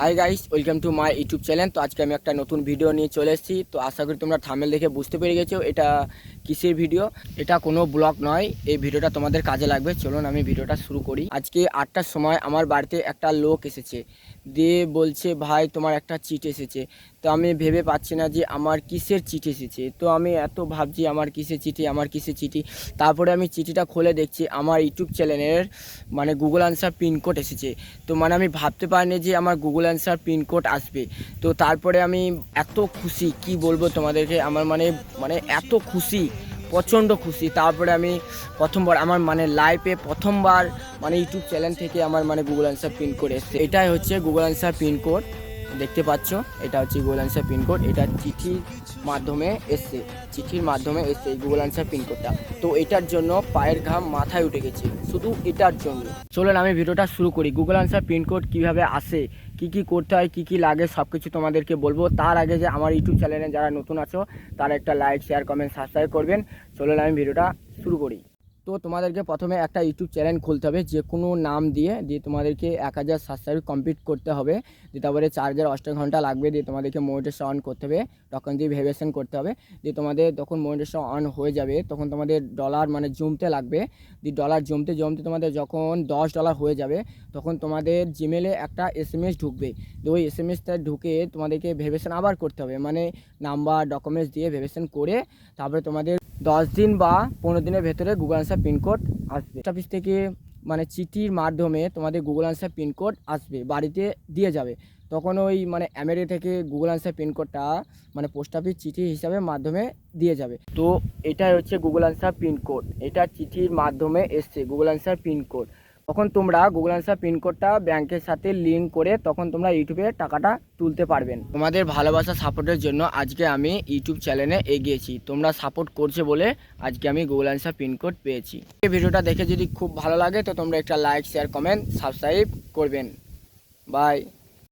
Hi guys, welcome to my YouTube channel. তো আজকে আমি একটা নতুন ভিডিও নিয়ে চলে এসেছি। তো আশা করি তোমরা থাম্বনেল দেখে বুঝতে পেরে গেছো এটা কিসের ভিডিও। এটা কোনো ব্লগ নয়, এই ভিডিওটা তোমাদের কাজে লাগবে। চলুন আমি ভিডিওটা শুরু করি। আজকে 8টার সময় আমার বাড়িতে একটা লোক এসেছে, দিয়ে বলছে ভাই তোমার একটা চিঠি এসেছে। তো আমি ভেবে পাচ্ছি না যে আমার কিসের চিঠি এসেছে। তো আমি এত ভাবছি আমার কিসের চিঠি। তারপরে আমি চিঠিটা খুলে দেখছি আমার ইউটিউব চ্যানেলের গুগল আনসার পিনকোড এসেছে। তো আমি ভাবতে পারিনি যে আমার গুগল আনসার পিনকোড আসবে। তো তারপরে আমি এত খুশি কি বলবো তোমাদেরকে, আমার এত খুশি, প্রচণ্ড খুশি। তারপরে আমি প্রথমবার আমার লাইফে প্রথমবার ইউটিউব চ্যানেল থেকে আমার গুগল আনসার পিনকোড এসছে। এটাই হচ্ছে গুগল আনসার পিনকোড, দেখতে পাচ্ছ এটা হচ্ছে গুগল আনসার পিনকোড। এটা চিঠির মাধ্যমে এসছে এই গুগল আনসার পিনকোডটা। তো এটার জন্য পায়ের ঘাম মাথায় উঠে গেছে, শুধু এটার জন্য। চলুন আমি ভিডিওটা শুরু করি। গুগল আনসার পিনকোড কীভাবে আসে, কি করতে হয়, কি লাগে সব কিছু তোমাদেরকে বলবো। তার আগে যে আমার ইউটিউব চ্যানেলে যারা নতুন আছো তারা একটা লাইক, শেয়ার, কমেন্ট, সাবস্ক্রাইব করবেন। চলুন আমি ভিডিওটা শুরু করি। তো তোমাদেরকে প্রথমে একটা ইউটিউব চ্যানেল খুলতে হবে, যে কোনো নাম দিয়ে তোমাদেরকে 1000 সাবস্ক্রাইব কমপ্লিট করতে হবে। দিয়ে তারপরে চার্জের 8 ঘন্টা লাগবে। দিয়ে তোমাদেরকে মনিটাইজেশন অন করতে হবে, তখন দিয়ে ভেরিফিকেশন করতে হবে। দিয়ে তোমাদের যখন মনিটাইজেশন অন হয়ে যাবে তখন তোমাদের ডলার জমতে লাগবে। দিয়ে ডলার জমতে তোমাদের যখন $10 হয়ে যাবে তখন তোমাদের জিমেলে একটা SMS ঢুকবে। তো ওই SMSটা ঢুকে তোমাদেরকে ভেরিফিকেশন আবার করতে হবে, নাম্বার, ডকুমেন্টস দিয়ে ভেরিফিকেশন করে তারপরে তোমাদের 10 দিন বা 15 দিনের ভেতরে গুগল আনসার পিনকোড আসবে। পোস্ট অফিস থেকে চিঠির মাধ্যমে তোমাদের গুগল আনসার পিনকোড আসবে, বাড়িতে দিয়ে যাবে। তখন ওই আমেরিকা থেকে গুগল আনসার পিনকোডটা পোস্ট অফিস চিঠি হিসাবে মাধ্যমে দিয়ে যাবে। তো এটাই হচ্ছে গুগল আনসার পিনকোড, এটা চিঠির মাধ্যমে এসছে গুগল আনসার পিনকোড। তখন তোমরা গুগল আনসার পিনকোডটা ব্যাংকের সাথে লিঙ্ক করে তখন তোমরা ইউটিউবে টাকাটা তুলতে পারবেন। তোমাদের ভালোবাসা সাপোর্টের জন্য আজকে আমি ইউটিউব চ্যানেলে এগিয়েছি, তোমরা সাপোর্ট করছে বলে আজকে আমি গুগল আনসার পিনকোড পেয়েছি। এই ভিডিওটা দেখে যদি খুব ভালো লাগে তো তোমরা একটা লাইক, শেয়ার, কমেন্ট, সাবস্ক্রাইব করবেন। বাই।